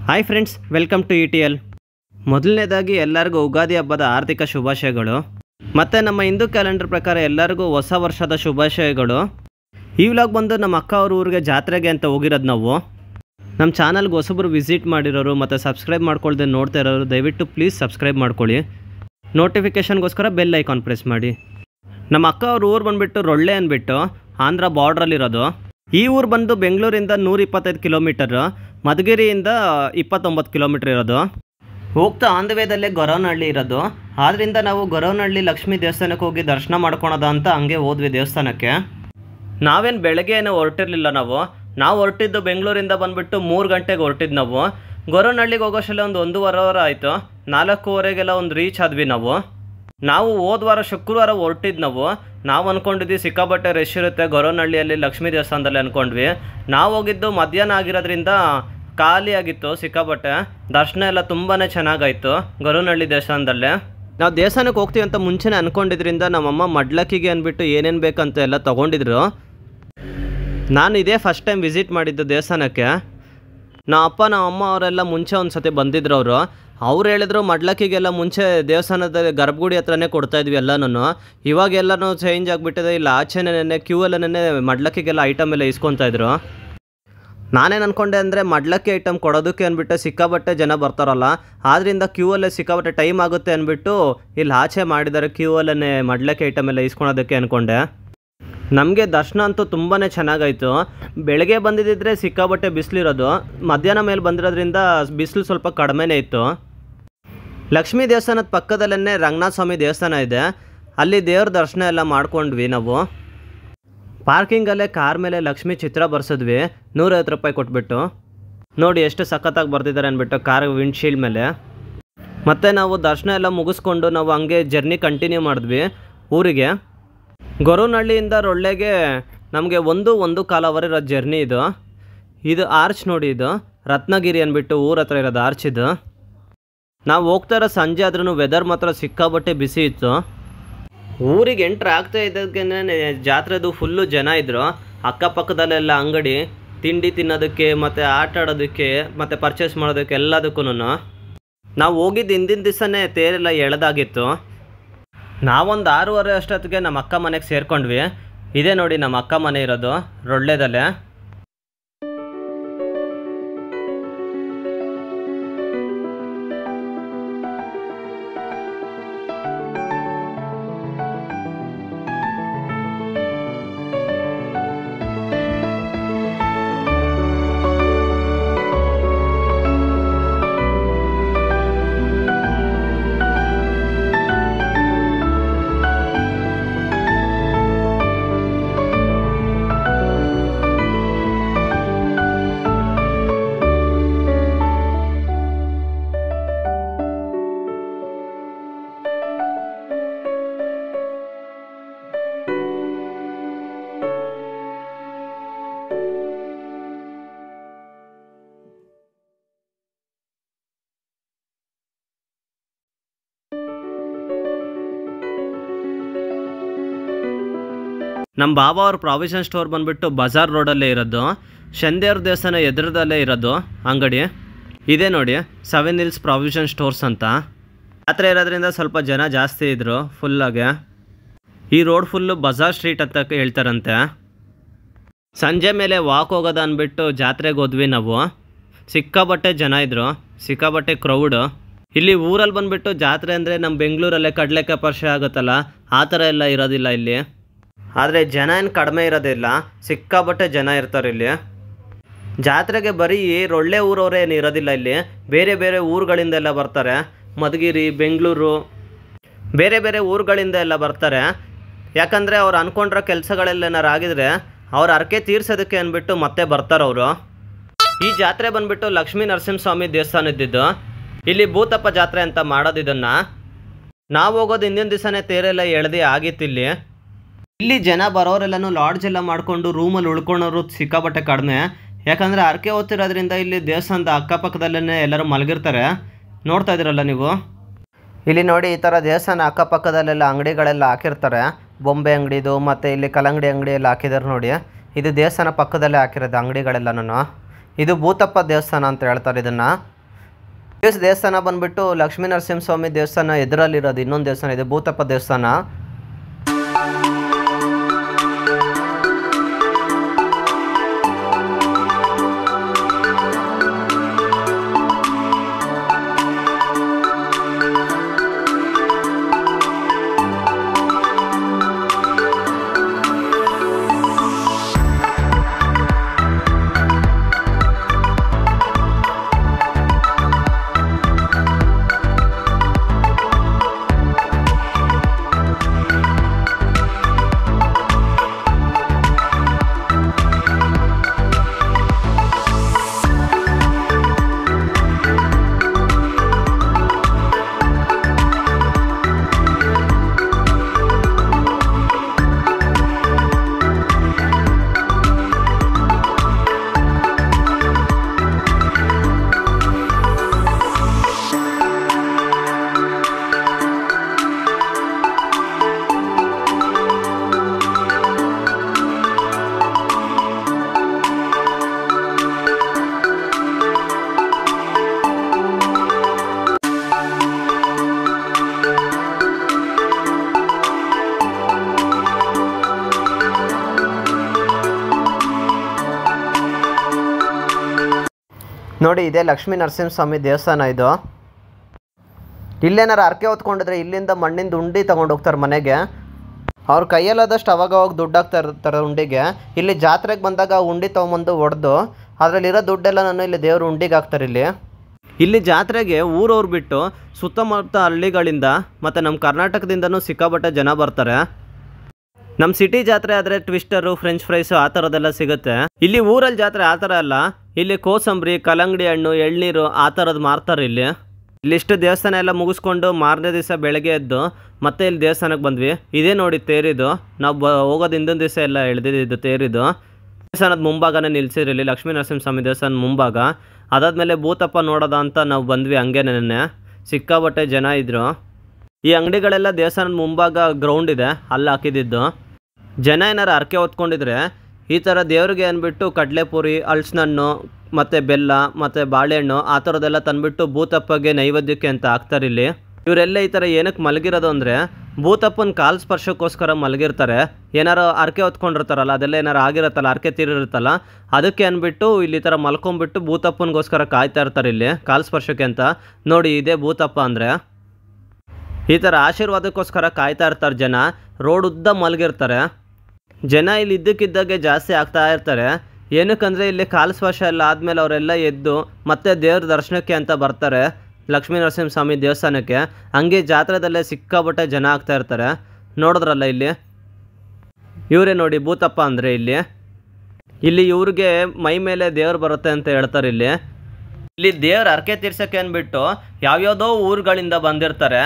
Hi friends, welcome to ETL. ಮೊದಲನೇದಾಗಿ ಎಲ್ಲರಿಗೂ ಉಗಾದಿ ಹಬ್ಬದ ಆರ್ಥಿಕ ಶುಭಾಶಯಗಳು. ಮತ್ತು ನಮ್ಮ ಹಿಂದೂ ಕ್ಯಾಲೆಂಡರ್ ಪ್ರಕಾರ ಎಲ್ಲರಿಗೂ ಹೊಸ ವರ್ಷದ ಶುಭಾಶಯಗಳು. ಈ ವ್ಲಾಗ್ ಬಂದು ನಮ್ಮ ಅಕ್ಕ ಅವ್ರ ಊರಿಗೆ ಜಾತ್ರೆಗೆ ಅಂತ ಹೋಗಿರೋದು ನಾವು. ನಮ್ಮ ಚಾನಲ್ಗೆ ಹೊಸಬ್ರು ವಿಸಿಟ್ ಮಾಡಿರೋರು ಮತ್ತು ಸಬ್ಸ್ಕ್ರೈಬ್ ಮಾಡ್ಕೊಳ್ದೆ ನೋಡ್ತಾ ಇರೋರು ದಯವಿಟ್ಟು ಪ್ಲೀಸ್ ಸಬ್ಸ್ಕ್ರೈಬ್ ಮಾಡ್ಕೊಳ್ಳಿ. ನೋಟಿಫಿಕೇಷನ್ಗೋಸ್ಕರ ಬೆಲ್ ಐಕಾನ್ ಪ್ರೆಸ್ ಮಾಡಿ. ನಮ್ಮ ಅಕ್ಕ ಅವ್ರ ಊರು ಬಂದುಬಿಟ್ಟು ರೊಳ್ಳೆ ಅಂದ್ಬಿಟ್ಟು ಆಂಧ್ರ ಬಾರ್ಡ್ರಲ್ಲಿರೋದು. ಈ ಊರು ಬಂದು ಬೆಂಗಳೂರಿಂದ 125 ಕಿಲೋಮೀಟರ್, ಮಧುಗಿರಿಯಿಂದ 29 ಕಿಲೋಮೀಟರ್ ಇರೋದು. ಹೋಗ್ತಾ ಆನ್ ದ ವೇದಲ್ಲೇ ಗೊರವನಹಳ್ಳಿ ಇರೋದು. ಆದ್ದರಿಂದ ನಾವು ಗೊರವನಹಳ್ಳಿ ಲಕ್ಷ್ಮೀ ದೇವಸ್ಥಾನಕ್ಕೆ ಹೋಗಿ ದರ್ಶನ ಮಾಡ್ಕೊಳೋದ ಅಂತ ಹಂಗೆ ಹೋದ್ವಿ ದೇವಸ್ಥಾನಕ್ಕೆ. ನಾವೇನು ಬೆಳಗ್ಗೆ ಏನೋ ಹೊರಟಿರಲಿಲ್ಲ. ನಾವು ಹೊರಟಿದ್ದು ಬೆಂಗಳೂರಿಂದ ಬಂದುಬಿಟ್ಟು 3 ಗಂಟೆಗೆ ಹೊರಟಿದ್ದು. ನಾವು ಗೊರವನಹಳ್ಳಿಗೆ ಹೋಗೋಷ್ಟಲ್ಲ ಒಂದು 1.5 ಅವರ್ ಆಯಿತು. 4:15ಗೆಲ್ಲ ಒಂದು ರೀಚ್ ಆದ್ವಿ. ನಾವು ಹೋದ ವಾರ ಶುಕ್ರವಾರ ಹೊರಟಿದ್ದು. ನಾವು ಅಂದ್ಕೊಂಡಿದ್ವಿ ಸಿಕ್ಕಾಪಟ್ಟೆ ರಶ್ ಇರುತ್ತೆ ಗೊರವನಹಳ್ಳಿಯಲ್ಲಿ ಲಕ್ಷ್ಮೀ ದೇವಸ್ಥಾನದಲ್ಲಿ ಅಂದ್ಕೊಂಡ್ವಿ. ನಾವು ಹೋಗಿದ್ದು ಮಧ್ಯಾಹ್ನ ಆಗಿರೋದ್ರಿಂದ ಖಾಲಿಯಾಗಿತ್ತು ಸಿಕ್ಕಾಪಟ್ಟೆ. ದರ್ಶನ ಎಲ್ಲ ತುಂಬಾ ಚೆನ್ನಾಗಾಯಿತು ಗೊರವನಹಳ್ಳಿ ದೇವಸ್ಥಾನದಲ್ಲೇ. ನಾವು ದೇವಸ್ಥಾನಕ್ಕೆ ಹೋಗ್ತೀವಿ ಅಂತ ಮುಂಚೆನೇ ಅಂದ್ಕೊಂಡಿದ್ರಿಂದ ನಮ್ಮಮ್ಮ ಮಡ್ಲಕ್ಕಿಗೆ ಅಂದ್ಬಿಟ್ಟು ಏನೇನು ಬೇಕಂತ ಎಲ್ಲ ತೊಗೊಂಡಿದ್ರು. ನಾನು ಇದೇ ಫಸ್ಟ್ ಟೈಮ್ ವಿಸಿಟ್ ಮಾಡಿದ್ದು ದೇವಸ್ಥಾನಕ್ಕೆ. ನಮ್ಮ ಅಮ್ಮ ಅವರೆಲ್ಲ ಮುಂಚೆ ಒಂದು ಸತಿ ಬಂದಿದ್ರು. ಅವ್ರು ಹೇಳಿದ್ರು ಮಡ್ಲಕ್ಕಿಗೆಲ್ಲ ಮುಂಚೆ ದೇವಸ್ಥಾನದ ಗರ್ಭಗುಡಿ ಹತ್ರನೇ ಕೊಡ್ತಾಯಿದ್ವಿ ಎಲ್ಲನೂ. ಇವಾಗೆಲ್ಲನೂ ಚೇಂಜ್ ಆಗಿಬಿಟ್ಟಿದೆ. ಇಲ್ಲ ಆಚೆನೇ ಕ್ಯೂ ಅಲ್ಲೇ ಮಡ್ಲಕ್ಕಿಗೆಲ್ಲ ಐಟಮ್ ಎಲ್ಲ ಇಸ್ಕೊತಾಯಿದ್ರು. ನಾನೇನು ಅಂದ್ಕೊಂಡೆ ಅಂದರೆ ಮಡ್ಲಕ್ಕಿ ಐಟಮ್ ಕೊಡೋದಕ್ಕೆ ಅಂದ್ಬಿಟ್ಟು ಸಿಕ್ಕಾಬಟ್ಟೆ ಜನ ಬರ್ತಾರಲ್ಲ, ಆದ್ದರಿಂದ ಕ್ಯೂ ಅಲ್ಲೇ ಸಿಕ್ಕಾಬಟ್ಟೆ ಟೈಮ್ ಆಗುತ್ತೆ ಅಂದ್ಬಿಟ್ಟು ಇಲ್ಲಿ ಆಚೆ ಮಾಡಿದ್ದಾರೆ ಕ್ಯೂ ಅಲ್ಲೇ ಮಡ್ಲಕ್ಕಿ ಐಟಮ್ ಎಲ್ಲ ಇಸ್ಕೊಳೋದಕ್ಕೆ ಅಂದ್ಕೊಂಡೆ. ನಮಗೆ ದರ್ಶನ ಅಂತೂ ತುಂಬಾ ಚೆನ್ನಾಗಾಯಿತು. ಬೆಳಗ್ಗೆ ಬಂದಿದ್ದರೆ ಸಿಕ್ಕಾಬಟ್ಟೆ ಬಿಸಿಲಿರೋದು, ಮಧ್ಯಾಹ್ನ ಮೇಲೆ ಬಂದಿರೋದ್ರಿಂದ ಬಿಸಿಲು ಸ್ವಲ್ಪ ಕಡಿಮೆನೇ ಇತ್ತು. ಲಕ್ಷ್ಮೀ ದೇವಸ್ಥಾನದ ಪಕ್ಕದಲ್ಲೇ ರಂಗನಾಥ ಸ್ವಾಮಿ ದೇವಸ್ಥಾನ ಇದೆ. ಅಲ್ಲಿ ದೇವ್ರ ದರ್ಶನ ಎಲ್ಲ ಮಾಡ್ಕೊಂಡ್ವಿ. ನಾವು ಪಾರ್ಕಿಂಗಲ್ಲೇ ಕಾರ್ ಮೇಲೆ ಲಕ್ಷ್ಮೀ ಚಿತ್ರ ಬರ್ಸಿದ್ವಿ 150 ರೂಪಾಯಿ ಕೊಟ್ಬಿಟ್ಟು. ನೋಡಿ ಎಷ್ಟು ಸಖತ್ತಾಗಿ ಬರ್ತಿದ್ದಾರೆ ಅಂದ್ಬಿಟ್ಟು ಕಾರ್ ವಿಂಡ್ಶೀಲ್ಡ್ ಮೇಲೆ. ಮತ್ತು ನಾವು ದರ್ಶನ ಎಲ್ಲ ಮುಗಿಸ್ಕೊಂಡು ನಾವು ಹಂಗೆ ಜರ್ನಿ ಕಂಟಿನ್ಯೂ ಮಾಡಿದ್ವಿ ಊರಿಗೆ. ಗೊರವನಹಳ್ಳಿಯಿಂದ ರೊಳ್ಳೆಗೆ ನಮಗೆ 1.25 ಅವರ್ ಇರೋ ಜರ್ನಿ ಇದು. ಇದು ಆರ್ಚ್ ನೋಡಿ, ಇದು ರತ್ನಗಿರಿ ಅಂದ್ಬಿಟ್ಟು ಊರ ಹತ್ರ ಇರೋದು ಆರ್ಚ್ ಇದು. ನಾವು ಹೋಗ್ತಾ ಇರೋ ಸಂಜೆ ಆದ್ರೂ ವೆದರ್ ಮಾತ್ರ ಸಿಕ್ಕಾಬಟ್ಟೆ ಬಿಸಿ ಇತ್ತು. ಊರಿಗೆ ಎಂಟ್ರ್ ಆಗ್ತಾ ಇದ್ದಕ್ಕೇ ಜಾತ್ರೆದು ಫುಲ್ಲು ಜನ ಇದ್ದರು. ಅಕ್ಕಪಕ್ಕದಲ್ಲೆಲ್ಲ ಅಂಗಡಿ, ತಿಂಡಿ ತಿನ್ನೋದಕ್ಕೆ ಮತ್ತು ಆಟ ಆಡೋದಕ್ಕೆ ಮತ್ತು ಪರ್ಚೇಸ್ ಮಾಡೋದಕ್ಕೆ ಎಲ್ಲದಕ್ಕೂ. ನಾವು ಹೋಗಿದ್ದು ಹಿಂದಿನ ದಿವಸನೇ ತೇರೆಲ್ಲ ಎಳೆದಾಗಿತ್ತು. ನಾವೊಂದು 6:30 ಅಷ್ಟೊತ್ತಿಗೆ ನಮ್ಮ ಅಕ್ಕ ಮನೆಗೆ ಸೇರ್ಕೊಂಡ್ವಿ. ಇದೇ ನೋಡಿ ನಮ್ಮ ಅಕ್ಕ ಮನೆ ಇರೋದು ರೊಳ್ಳೆದಲ್ಲೇ. ನಮ್ಮ ಬಾಬಾ ಅವ್ರ ಪ್ರಾವಿಷನ್ ಸ್ಟೋರ್ ಬಂದುಬಿಟ್ಟು ಬಜಾರ್ ರೋಡಲ್ಲೇ ಇರೋದು. ಶಂದೇವ್ರ ದೇವಸ್ಥಾನ ಎದುರದಲ್ಲೇ ಇರೋದು ಅಂಗಡಿ. ಇದೇ ನೋಡಿ 7 ಹಿಲ್ಸ್ ಪ್ರಾವಿಷನ್ ಸ್ಟೋರ್ಸ್ ಅಂತ. ಜಾತ್ರೆ ಇರೋದ್ರಿಂದ ಸ್ವಲ್ಪ ಜನ ಜಾಸ್ತಿ ಇದ್ದರು ಫುಲ್ಲಾಗೆ. ಈ ರೋಡ್ ಫುಲ್ಲು ಬಜಾರ್ ಸ್ಟ್ರೀಟ್ ಅಂತ ಹೇಳ್ತಾರಂತೆ. ಸಂಜೆ ಮೇಲೆ ವಾಕ್ ಹೋಗೋದ ಅಂದ್ಬಿಟ್ಟು ಜಾತ್ರೆಗೆ ಹೋದ್ವಿ ನಾವು. ಸಿಕ್ಕಾಬಟ್ಟೆ ಜನ ಇದ್ದರು, ಸಿಕ್ಕಾಬಟ್ಟೆ ಕ್ರೌಡು. ಇಲ್ಲಿ ಊರಲ್ಲಿ ಬಂದುಬಿಟ್ಟು ಜಾತ್ರೆ ಅಂದರೆ ನಮ್ಮ ಬೆಂಗಳೂರಲ್ಲೇ ಕಡಲೆಕಾಯಿ ಪರಿಷೆ ಆಗುತ್ತಲ್ಲ, ಆ ಥರ ಎಲ್ಲ ಇರೋದಿಲ್ಲ ಇಲ್ಲಿ. ಆದರೆ ಜನ ಏನು ಕಡಿಮೆ ಇರೋದಿಲ್ಲ, ಸಿಕ್ಕಾಬಟ್ಟೆ ಜನ ಇರ್ತಾರೆ ಇಲ್ಲಿ. ಜಾತ್ರೆಗೆ ಬರೀ ರೊಳ್ಳೆ ಊರವರೇ ಏನು ಇರೋದಿಲ್ಲ ಇಲ್ಲಿ. ಬೇರೆ ಬೇರೆ ಊರುಗಳಿಂದೆಲ್ಲ ಬರ್ತಾರೆ. ಮಧುಗಿರಿ, ಬೆಂಗಳೂರು, ಬೇರೆ ಬೇರೆ ಊರುಗಳಿಂದ ಎಲ್ಲ ಬರ್ತಾರೆ. ಯಾಕಂದರೆ ಅವ್ರು ಅಂದ್ಕೊಂಡಿರೋ ಕೆಲಸಗಳೆಲ್ಲೇನಾರು ಆಗಿದ್ರೆ ಅವ್ರು ಹರಕೆ ತೀರ್ಸೋದಕ್ಕೆ ಅಂದ್ಬಿಟ್ಟು ಮತ್ತೆ ಬರ್ತಾರವರು. ಈ ಜಾತ್ರೆ ಬಂದುಬಿಟ್ಟು ಲಕ್ಷ್ಮೀ ನರಸಿಂಹಸ್ವಾಮಿ ದೇವಸ್ಥಾನ ಇದ್ದಿದ್ದು. ಇಲ್ಲಿ ಭೂತಪ್ಪ ಜಾತ್ರೆ ಅಂತ ಮಾಡೋದಿದನ್ನು. ನಾವು ಹೋಗೋದು ಹಿಂದಿನ ದಿವಸನೇ ತೇರೆಲ್ಲ ಎಳೆದು ಆಗಿತ್ತು. ಇಲ್ಲಿ ಜನ ಬರೋರೆಲ್ಲನೂ ಲಾಡ್ಜ್ ಎಲ್ಲ ಮಾಡಿಕೊಂಡು ರೂಮಲ್ಲಿ ಉಳ್ಕೊಳೋರು ಸಿಕ್ಕಾಬಟ್ಟೆ ಕಡಿಮೆ. ಯಾಕಂದರೆ ಹರಕೆ ಓದ್ತಿರೋದ್ರಿಂದ ಇಲ್ಲಿ ದೇವಸ್ಥಾನದ ಅಕ್ಕಪಕ್ಕದಲ್ಲೇ ಎಲ್ಲರೂ ಮಲಗಿರ್ತಾರೆ. ನೋಡ್ತಾ ಇದ್ದೀರಲ್ಲ ನೀವು. ಇಲ್ಲಿ ನೋಡಿ, ಈ ಥರ ದೇವಸ್ಥಾನ ಅಕ್ಕಪಕ್ಕದಲ್ಲೆಲ್ಲ ಅಂಗಡಿಗಳೆಲ್ಲ ಹಾಕಿರ್ತಾರೆ. ಬೊಂಬೆ ಅಂಗಡಿದು ಮತ್ತು ಇಲ್ಲಿ ಕಲ್ಲಂಗಡಿ ಅಂಗಡಿ ಎಲ್ಲ ಹಾಕಿದ್ದಾರೆ ನೋಡಿ. ಇದು ದೇವಸ್ಥಾನ ಪಕ್ಕದಲ್ಲೇ ಹಾಕಿರೋದು ಅಂಗಡಿಗಳೆಲ್ಲನೂ. ಇದು ಭೂತಪ್ಪ ದೇವಸ್ಥಾನ ಅಂತ ಹೇಳ್ತಾರೆ ಇದನ್ನು. ಈ ದೇವಸ್ಥಾನ ಬಂದ್ಬಿಟ್ಟು ಲಕ್ಷ್ಮೀ ನರಸಿಂಹಸ್ವಾಮಿ ದೇವಸ್ಥಾನ ಎದುರಲ್ಲಿರೋದು ಇನ್ನೊಂದು ದೇವಸ್ಥಾನ ಇದೆ, ಭೂತಪ್ಪ ದೇವಸ್ಥಾನ. ನೋಡಿ, ಇದೇ ಲಕ್ಷ್ಮೀ ನರಸಿಂಹಸ್ವಾಮಿ ದೇವಸ್ಥಾನ ಇದು. ಇಲ್ಲೇನಾರು ಹರಕೆ ಹೊತ್ಕೊಂಡಿದ್ರೆ ಇಲ್ಲಿಂದ ಮಣ್ಣಿಂದ ಉಂಡಿ ತೊಗೊಂಡು ಹೋಗ್ತಾರೆ ಮನೆಗೆ. ಅವ್ರ ಕೈಯಲ್ಲಾದಷ್ಟು ಅವಾಗ ದುಡ್ಡು ಹಾಕ್ತಾ ಇರ್ತಾರೆ ಉಂಡಿಗೆ. ಇಲ್ಲಿ ಜಾತ್ರೆಗೆ ಬಂದಾಗ ಉಂಡಿ ತೊಗೊಂಬಂದು ಹೊಡೆದು ಅದರಲ್ಲಿರೋ ದುಡ್ಡೆಲ್ಲ ನಾನು ಇಲ್ಲಿ ದೇವ್ರ ಉಂಡಿಗೆ ಹಾಕ್ತಾರೆ. ಇಲ್ಲಿ ಜಾತ್ರೆಗೆ ಊರವ್ರು ಬಿಟ್ಟು ಸುತ್ತಮುತ್ತ ಹಳ್ಳಿಗಳಿಂದ ಮತ್ತು ನಮ್ಮ ಕರ್ನಾಟಕದಿಂದನೂ ಸಿಕ್ಕಾಪಟ್ಟೆ ಜನ ಬರ್ತಾರೆ. ನಮ್ಮ ಸಿಟಿ ಜಾತ್ರೆ ಆದರೆ ಟ್ವಿಸ್ಟರು, ಫ್ರೆಂಚ್ ಫ್ರೈಸು ಆ ಥರದ್ದೆಲ್ಲ ಸಿಗುತ್ತೆ. ಇಲ್ಲಿ ಊರಲ್ಲಿ ಜಾತ್ರೆ ಆ ಥರ ಅಲ್ಲ. ಇಲ್ಲಿ ಕೋಸಂಬರಿ, ಕಲ್ಲಂಗಡಿ ಹಣ್ಣು, ಎಳ್ನೀರು ಆ ಥರದ್ದು ಮಾರ್ತಾರೆ. ಇಲ್ಲಿಷ್ಟು ದೇವಸ್ಥಾನ ಎಲ್ಲ ಮುಗಿಸ್ಕೊಂಡು ಮಾರನೇ ದಿವಸ ಬೆಳಗ್ಗೆ ಎದ್ದು ಮತ್ತೆ ಇಲ್ಲಿ ದೇವಸ್ಥಾನಕ್ಕೆ ಬಂದ್ವಿ. ಇದೇ ನೋಡಿ ತೇರಿದು, ನಾವು ಹೋಗೋದು ಹಿಂದಿನ ದಿವಸ ಎಲ್ಲ ಎಳೆದಿದ್ದು ತೇರಿದು. ದೇವಸ್ಥಾನದ ಮುಂಭಾಗನೇ ನಿಲ್ಸಿರಲಿ, ಲಕ್ಷ್ಮೀ ನರಸಿಂಹಸ್ವಾಮಿ ದೇವಸ್ಥಾನದ ಮುಂಭಾಗ. ಅದಾದಮೇಲೆ ಭೂತಪ್ಪ ನೋಡೋದ ಅಂತ ನಾವು ಬಂದ್ವಿ. ಹಂಗೇನೆ ಸಿಕ್ಕಾಪಟ್ಟೆ ಜನ ಇದ್ದರು. ಈ ಅಂಗಡಿಗಳೆಲ್ಲ ದೇವಸ್ಥಾನದ ಮುಂಭಾಗ ಗ್ರೌಂಡ್ ಇದೆ, ಅಲ್ಲಿ ಹಾಕಿದ್ದು. ಜನ ಏನಾರು ಹರಕೆ ಹೊತ್ಕೊಂಡಿದ್ರೆ ಈ ಥರ ದೇವ್ರಿಗೆ ಅಂದ್ಬಿಟ್ಟು ಕಡಲೆಪುರಿ, ಹಲ್ಸಿನಣ್ಣು ಮತ್ತು ಬೆಲ್ಲ ಮತ್ತು ಬಾಳೆಹಣ್ಣು ಆ ಥರದ್ದೆಲ್ಲ ತಂದುಬಿಟ್ಟು ಭೂತಪ್ಪಗೆ ನೈವೇದ್ಯಕ್ಕೆ ಅಂತ ಹಾಕ್ತಾರೆ. ಇವರೆಲ್ಲ ಈ ಥರ ಏನಕ್ಕೆ ಮಲಗಿರೋದು ಅಂದರೆ ಭೂತಪ್ಪನ ಕಾಲು ಸ್ಪರ್ಶಕ್ಕೋಸ್ಕರ ಮಲಗಿರ್ತಾರೆ. ಏನಾರು ಹರಕೆ ಹೊತ್ಕೊಂಡಿರ್ತಾರಲ್ಲ, ಅದೆಲ್ಲ ಏನಾರು ಆಗಿರುತ್ತಲ್ಲ, ಹರಕೆ ತೀರಿರುತ್ತಲ್ಲ, ಅದಕ್ಕೆ ಅಂದ್ಬಿಟ್ಟು ಇಲ್ಲಿ ಥರ ಮಲ್ಕೊಂಡ್ಬಿಟ್ಟು ಭೂತಪ್ಪನಿಗೋಸ್ಕರ ಕಾಯ್ತಾ ಇರ್ತಾರೆ ಕಾಲು ಸ್ಪರ್ಶಕ್ಕೆ ಅಂತ. ನೋಡಿ, ಇದೇ ಭೂತಪ್ಪ ಅಂದರೆ. ಈ ಥರ ಆಶೀರ್ವಾದಕ್ಕೋಸ್ಕರ ಕಾಯ್ತಾ ಇರ್ತಾರೆ ಜನ. ರೋಡ್ ಉದ್ದ ಮಲಗಿರ್ತಾರೆ ಜನ. ಇಲ್ಲಿ ಇದ್ದಕ್ಕಿದ್ದಾಗೆ ಜಾಸ್ತಿ ಆಗ್ತಾ ಇರ್ತಾರೆ. ಏನಕ್ಕಂದರೆ ಇಲ್ಲಿ ಕಾಲು ಸ್ಪರ್ಶ ಎಲ್ಲ ಆದಮೇಲೆ ಅವರೆಲ್ಲ ಎದ್ದು ಮತ್ತೆ ದೇವ್ರ ದರ್ಶನಕ್ಕೆ ಅಂತ ಬರ್ತಾರೆ ಲಕ್ಷ್ಮೀ ನರಸಿಂಹಸ್ವಾಮಿ ದೇವಸ್ಥಾನಕ್ಕೆ. ಹಂಗೆ ಜಾತ್ರೆದಲ್ಲೇ ಸಿಕ್ಕಾಪಟ್ಟೆ ಜನ ಆಗ್ತಾ ಇರ್ತಾರೆ. ನೋಡಿದ್ರಲ್ಲ, ಇವರೇ ನೋಡಿ ಭೂತಪ್ಪ ಅಂದರೆ. ಇಲ್ಲಿ ಇವ್ರಿಗೆ ಮೈ ಮೇಲೆ ದೇವ್ರು ಬರುತ್ತೆ ಅಂತ ಹೇಳ್ತಾರೆ. ಇಲ್ಲಿ ದೇವ್ರ ಹರಕೆ ತೀರ್ಸೋಕ್ಕೆ ಅಂದ್ಬಿಟ್ಟು ಯಾವ್ಯಾವುದೋ ಊರುಗಳಿಂದ ಬಂದಿರ್ತಾರೆ.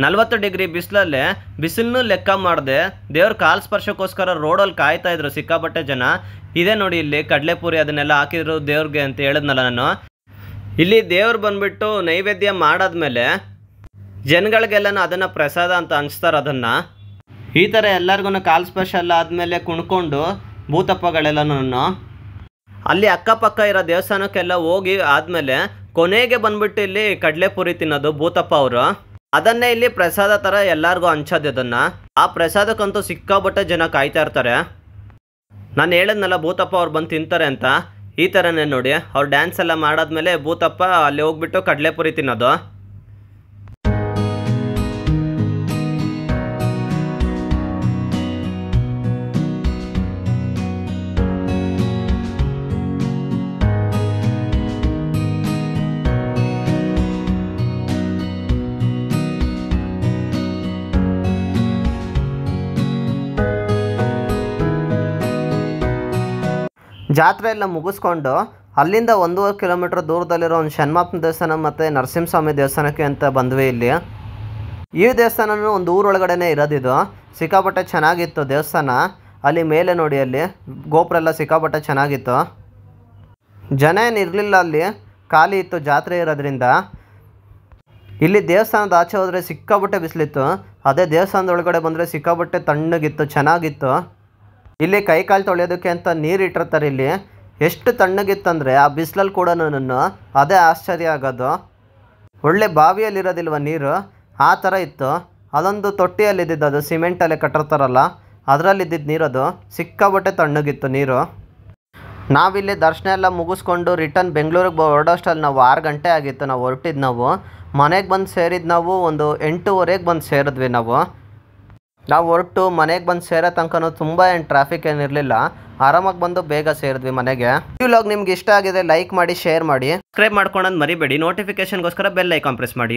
40 ಡಿಗ್ರಿ ಬಿಸಿಲಲ್ಲೇ ಬಿಸಿಲನ್ನೂ ಲೆಕ್ಕ ಮಾಡದೆ ದೇವ್ರ ಕಾಲು ಸ್ಪರ್ಶಕ್ಕೋಸ್ಕರ ರೋಡಲ್ಲಿ ಕಾಯ್ತಾ ಇದ್ರು ಸಿಕ್ಕಾಪಟ್ಟೆ ಜನ. ಇದೇ ನೋಡಿ, ಇಲ್ಲಿ ಕಡಲೆಪುರಿ ಅದನ್ನೆಲ್ಲ ಹಾಕಿದ್ರು ದೇವ್ರಿಗೆ ಅಂತ ಹೇಳಿದ್ನಲ್ಲ ನಾನು. ಇಲ್ಲಿ ದೇವ್ರು ಬಂದ್ಬಿಟ್ಟು ನೈವೇದ್ಯ ಮಾಡಾದ್ಮೇಲೆ ಜನಗಳಿಗೆಲ್ಲನೂ ಅದನ್ನು ಪ್ರಸಾದ ಅಂತ ಹಂಚ್ತಾರೆ. ಅದನ್ನು ಈ ಥರ ಎಲ್ಲರಿಗೂ ಕಾಲು ಸ್ಪರ್ಶ ಎಲ್ಲ ಆದಮೇಲೆ ಕುಣ್ಕೊಂಡು ಭೂತಪ್ಪಗಳೆಲ್ಲನೂ ಅಲ್ಲಿ ಅಕ್ಕಪಕ್ಕ ಇರೋ ದೇವಸ್ಥಾನಕ್ಕೆಲ್ಲ ಹೋಗಿ ಆದಮೇಲೆ ಕೊನೆಗೆ ಬಂದ್ಬಿಟ್ಟು ಇಲ್ಲಿ ಕಡಲೆಪುರಿ ತಿನ್ನೋದು ಭೂತಪ್ಪ ಅವರು. ಅದನ್ನೇ ಇಲ್ಲಿ ಪ್ರಸಾದ ಥರ ಎಲ್ಲರಿಗೂ ಹಂಚೋದು. ಅದನ್ನು ಆ ಪ್ರಸಾದಕ್ಕಂತೂ ಸಿಕ್ಕಾಪಟ್ಟೆ ಜನ ಕಾಯ್ತಾ ಇರ್ತಾರೆ. ನಾನು ಹೇಳಿದ್ನಲ್ಲ ಭೂತಪ್ಪ ಅವ್ರು ಬಂದು ತಿಂತಾರೆ ಅಂತ. ಈ ಥರನೇ ನೋಡಿ, ಅವ್ರು ಡ್ಯಾನ್ಸ್ ಎಲ್ಲ ಮಾಡಾದ್ಮೇಲೆ ಭೂತಪ್ಪ ಅಲ್ಲಿ ಹೋಗ್ಬಿಟ್ಟು ಕಡಲೆಪುರಿ ತಿನ್ನೋದು. ಜಾತ್ರೆ ಎಲ್ಲ ಮುಗಿಸ್ಕೊಂಡು ಅಲ್ಲಿಂದ 1.5 ಕಿಲೋಮೀಟ್ರ್ ದೂರದಲ್ಲಿರೋ ಒಂದು ಶನ್ಮಾಪನ ದೇವಸ್ಥಾನ ಮತ್ತು ನರಸಿಂಹಸ್ವಾಮಿ ದೇವಸ್ಥಾನಕ್ಕೆ ಅಂತ ಬಂದ್ವಿ. ಈ ದೇವಸ್ಥಾನನೂ ಒಂದು ಊರೊಳಗಡೆ ಇರೋದಿದು. ಸಿಕ್ಕಾಪಟ್ಟೆ ಚೆನ್ನಾಗಿತ್ತು ದೇವಸ್ಥಾನ. ಅಲ್ಲಿ ಮೇಲೆ ನೋಡಿ, ಅಲ್ಲಿ ಗೋಪುರ ಎಲ್ಲ ಸಿಕ್ಕಾಪಟ್ಟೆ ಚೆನ್ನಾಗಿತ್ತು. ಜನ ಏನು ಇರಲಿಲ್ಲ, ಅಲ್ಲಿ ಖಾಲಿ ಇತ್ತು ಜಾತ್ರೆ ಇರೋದ್ರಿಂದ. ಇಲ್ಲಿ ದೇವಸ್ಥಾನದ ಆಚೆ ಹೋದರೆ ಸಿಕ್ಕಾಪಟ್ಟೆ ಬಿಸಿಲಿತ್ತು. ಅದೇ ದೇವಸ್ಥಾನದ ಒಳಗಡೆ ಬಂದರೆ ಸಿಕ್ಕಾಪಟ್ಟೆ ತಣ್ಣಗಿತ್ತು, ಚೆನ್ನಾಗಿತ್ತು. ಇಲ್ಲಿ ಕೈ ಕಾಲು ತೊಳೆಯೋದಕ್ಕೆ ಅಂತ ನೀರು ಇಟ್ಟಿರ್ತಾರೆ. ಎಷ್ಟು ತಣ್ಣಗಿತ್ತಂದರೆ ಆ ಬಿಸಿಲಲ್ಲಿ ಕೂಡ ನನ್ನ ಅದೇ ಆಶ್ಚರ್ಯ ಆಗೋದು. ಒಳ್ಳೆ ಬಾವಿಯಲ್ಲಿರೋದಿಲ್ವ ನೀರು, ಆ ಥರ ಇತ್ತು. ಅದೊಂದು ತೊಟ್ಟಿಯಲ್ಲಿದ್ದಿದ್ದು, ಅದು ಸಿಮೆಂಟಲ್ಲೇ ಕಟ್ಟಿರ್ತಾರಲ್ಲ ಅದರಲ್ಲಿದ್ದಿದ್ದು ನೀರದು. ಸಿಕ್ಕಾಬಟ್ಟೆ ತಣ್ಣಗಿತ್ತು ನೀರು. ನಾವಿಲ್ಲಿ ದರ್ಶನ ಎಲ್ಲ ಮುಗಿಸ್ಕೊಂಡು ರಿಟರ್ನ್ ಬೆಂಗಳೂರಿಗೆ ಹೊರಡೋಷ್ಟಲ್ಲಿ ನಾವು 6 ಗಂಟೆ ಆಗಿತ್ತು. ನಾವು ಹೊರಟಿದ್ದು ನಾವು ಮನೆಗೆ ಬಂದು ಸೇರಿದ್ದು ನಾವು ಒಂದು 8:30ಗೆ ಬಂದು ಸೇರಿದ್ವಿ. ನಾವು ಹೊರಟು ಮನೆಗೆ ಬಂದು ಸೇರೋ ತನಕ ತುಂಬ ಏನು ಟ್ರಾಫಿಕ್ ಏನಿರಲಿಲ್ಲ. ಆರಾಮಾಗಿ ಬಂದು ಬೇಗ ಸೇರಿದ್ವಿ ಮನೆಗೆ. ಈ ವ್ಲಾಗ್ ನಿಮ್ಗೆ ಇಷ್ಟ ಆಗಿದೆ ಲೈಕ್ ಮಾಡಿ, ಶೇರ್ ಮಾಡಿ, ಸಬ್ಸ್ಕ್ರೈಬ್ ಮಾಡ್ಕೊಳ್ಳೋದು ಮರಿಬೇಡಿ. ನೋಟಿಫಿಕೇಶನ್ಗೋಸ್ಕರ ಬೆಲ್ ಐಕಾನ್ ಪ್ರೆಸ್ ಮಾಡಿ.